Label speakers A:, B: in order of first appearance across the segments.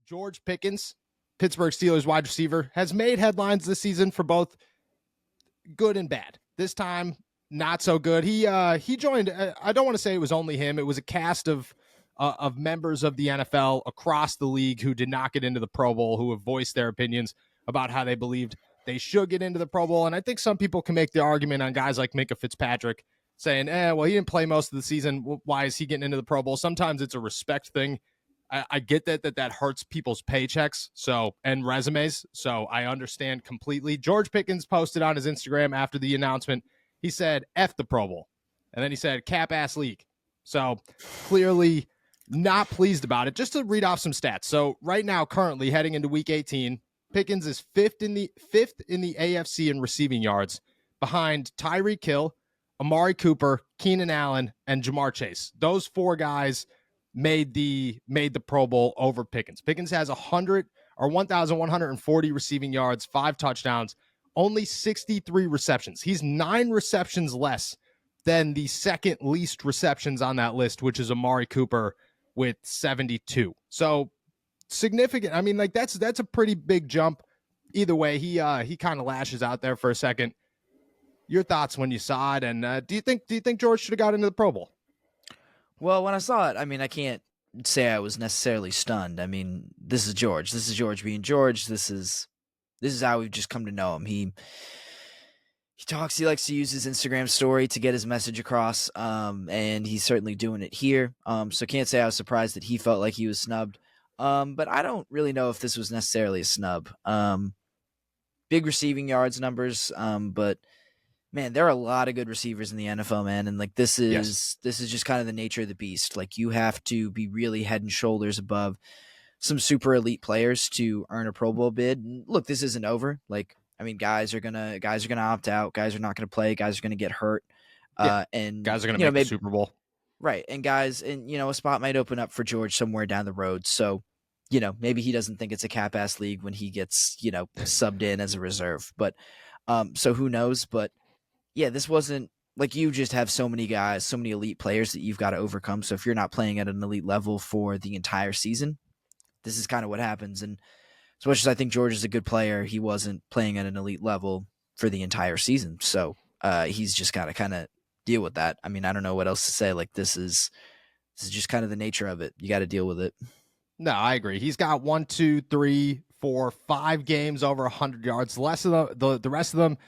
A: George Pickens, Pittsburgh Steelers wide receiver, has made headlines this season for both good and bad. This time, not so good. He joined. I don't want to say it was only him. It was a cast of members of the NFL across the league who did not get into the Pro Bowl, who have voiced their opinions about how they believed they should get into the Pro Bowl. And I think some people can make the argument on guys like Minka Fitzpatrick saying, well, he didn't play most of the season. Why is he getting into the Pro Bowl? Sometimes it's a respect thing. I get that hurts people's paychecks and resumes, so I understand completely. George Pickens posted on his Instagram after the announcement. He said, F the Pro Bowl. And then he said, cap-ass league. So clearly not pleased about it. Just to read off some stats. So right now, currently heading into Week 18, Pickens is fifth in the AFC in receiving yards, behind Tyreek Hill, Amari Cooper, Keenan Allen, and Jamar Chase. Those four guys made the Pro Bowl over Pickens. Pickens has 1,140 receiving yards, 5 touchdowns, only 63 receptions. He's 9 receptions less than the second least receptions on that list, which is Amari Cooper with 72. So significant. I mean, like that's a pretty big jump. Either way, he kind of lashes out there for a second. Your thoughts when you saw it, and do you think George should have got into the Pro Bowl?
B: Well, when I saw it, I mean, I can't say I was necessarily stunned. I mean, this is George. This is George being George. This is how we've just come to know him. He talks. He likes to use his Instagram story to get his message across, and he's certainly doing it here. So can't say I was surprised that he felt like he was snubbed. But I don't really know if this was necessarily a snub. Big receiving yards numbers, but man, there are a lot of good receivers in the NFL, man. And like, this is just kind of the nature of the beast. Like, you have to be really head and shoulders above some super elite players to earn a Pro Bowl bid. And look, this isn't over. Like, I mean, guys are gonna opt out. Guys are not gonna play. Guys are gonna get hurt. And
A: guys are gonna make the Super Bowl.
B: Right. And a spot might open up for George somewhere down the road. So, maybe he doesn't think it's a cap-ass league when he gets, subbed in as a reserve. But so who knows? But yeah, this wasn't like, you just have so many guys, so many elite players that you've got to overcome. So if you're not playing at an elite level for the entire season, this is kind of what happens. And as much as I think George is a good player, he wasn't playing at an elite level for the entire season. So he's just got to kind of deal with that. I mean, I don't know what else to say. Like, this is just kind of the nature of it. You got to deal with it.
A: No, I agree. He's got 1, 2, 3, 4, 5 games over 100 yards. The rest of them,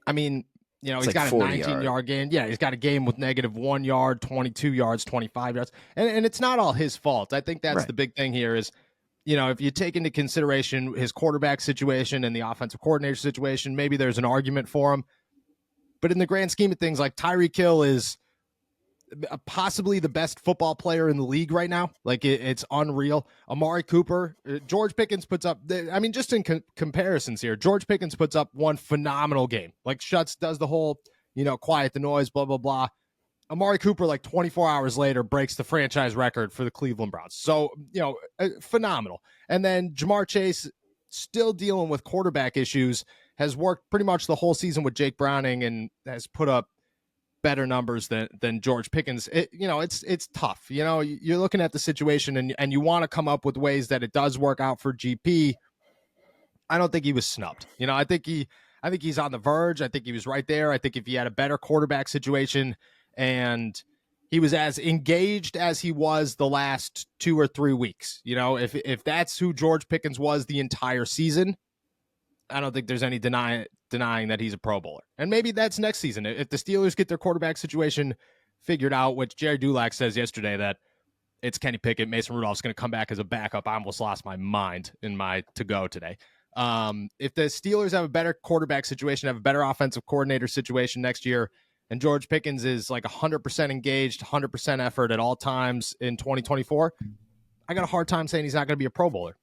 A: I mean, he's like got a 19-yard game. Yeah, he's got a game with -1 yard, 22 yards, 25 yards. And it's not all his fault. I think that's the big thing here is, if you take into consideration his quarterback situation and the offensive coordinator situation, maybe there's an argument for him. But in the grand scheme of things, like, Tyreek Hill is possibly the best football player in the league right now. Like, it's unreal. Amari Cooper, George Pickens puts up, just in comparisons here, George Pickens puts up one phenomenal game. Like, does the whole, quiet the noise, blah, blah, blah. Amari Cooper, like 24 hours later, breaks the franchise record for the Cleveland Browns. So, phenomenal. And then Jamar Chase, still dealing with quarterback issues, has worked pretty much the whole season with Jake Browning and has put up better numbers than George Pickens. It's tough. You're looking at the situation and you want to come up with ways that it does work out for GP. I don't think he was snubbed. I think he's on the verge. I think he was right there. I think if he had a better quarterback situation and he was as engaged as he was the last 2 or 3 weeks, if that's who George Pickens was the entire season, I don't think there's any denying that he's a Pro Bowler. And maybe that's next season. If the Steelers get their quarterback situation figured out, which Jerry Dulac says yesterday that it's Kenny Pickett, Mason Rudolph's going to come back as a backup. I almost lost my mind in my to-go today. If the Steelers have a better quarterback situation, have a better offensive coordinator situation next year, and George Pickens is like 100% engaged, 100% effort at all times in 2024, I got a hard time saying he's not going to be a Pro Bowler.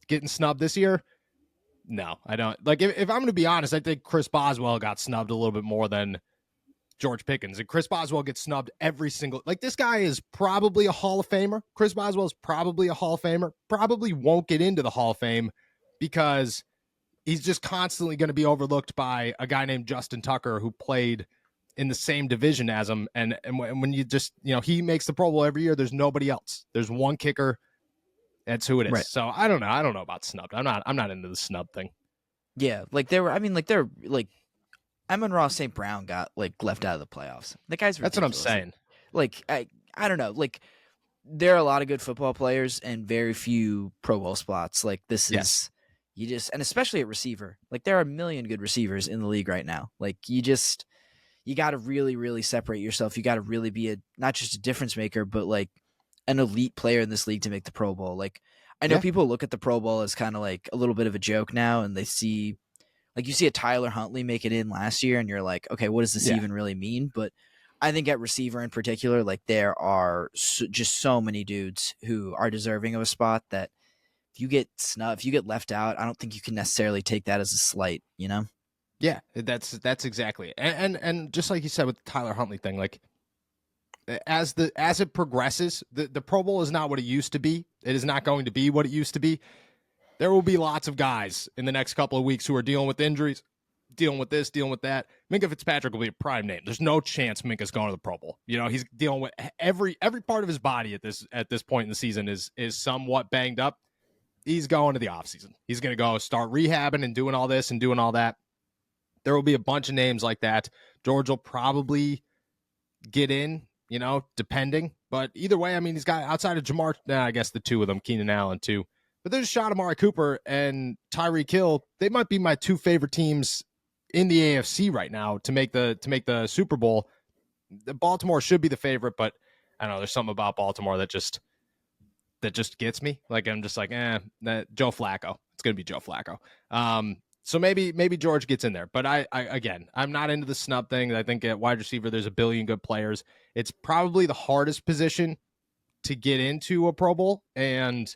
A: Getting snubbed this year? No, I don't. Like, if I'm going to be honest, I think Chris Boswell got snubbed a little bit more than George Pickens. And Chris Boswell gets snubbed every single... Like, this guy is probably a Hall of Famer. Chris Boswell is probably a Hall of Famer. Probably won't get into the Hall of Fame because he's just constantly going to be overlooked by a guy named Justin Tucker who played in the same division as him. And when you just... he makes the Pro Bowl every year, there's nobody else. There's one kicker. That's who it is.
B: Right.
A: So I don't know. I don't know about snubbed. I'm not into the snub thing.
B: Yeah, like Amon-Ra St. Brown got like left out of the playoffs. The guy's ridiculous.
A: That's what I'm saying.
B: Like I don't know. Like there are a lot of good football players and very few Pro Bowl spots. Like this is you just, and especially at receiver. Like there are a million good receivers in the league right now. Like you got to really, really separate yourself. You got to really be not just a difference maker, but like an elite player in this league to make the Pro Bowl. Like I know people look at the Pro Bowl as kind of like a little bit of a joke now, and they see, like, you see a Tyler Huntley make it in last year, and you're like, okay, what does this even really mean? But I think at receiver in particular, like there are just so many dudes who are deserving of a spot that if you get snubbed, if you get left out, I don't think you can necessarily take that as a slight, you know?
A: Yeah, that's exactly it. And just like you said with the Tyler Huntley thing, like as it progresses, the Pro Bowl is not what it used to be. It is not going to be what it used to be. There will be lots of guys in the next couple of weeks who are dealing with injuries, dealing with this, dealing with that. Minkah Fitzpatrick will be a prime name. There's no chance Minkah's going to the Pro Bowl. You know, he's dealing with every part of his body at this point in the season is somewhat banged up. He's going to the offseason. He's going to go start rehabbing and doing all this and doing all that. There will be a bunch of names like that. George will probably get in, you know, depending. But either way, I mean, he's got outside of Jamar, I guess the two of them, Keenan Allen too. But there's a shot Amari Cooper and Tyreek Hill. They might be my two favorite teams in the AFC right now to make the Super Bowl. The Baltimore should be the favorite, but I don't know, there's something about Baltimore that just gets me. Like I'm just like, that Joe Flacco. It's gonna be Joe Flacco. So maybe George gets in there. But I again, I'm not into the snub thing. I think at wide receiver there's a billion good players. It's probably the hardest position to get into a Pro Bowl. And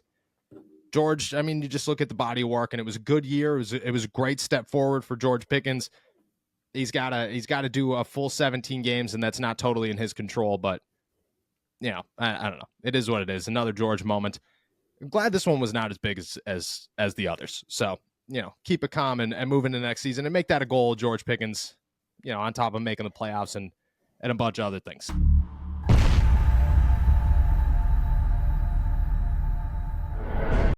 A: George, I mean, you just look at the body of work, and it was a good year. It was a great step forward for George Pickens. He's got to do a full 17 games, and that's not totally in his control. But you know, I don't know. It is what it is. Another George moment. I'm glad this one was not as big as the others. So you know, keep it calm and move into the next season and make that a goal, George Pickens. You know, on top of making the playoffs and a bunch of other things.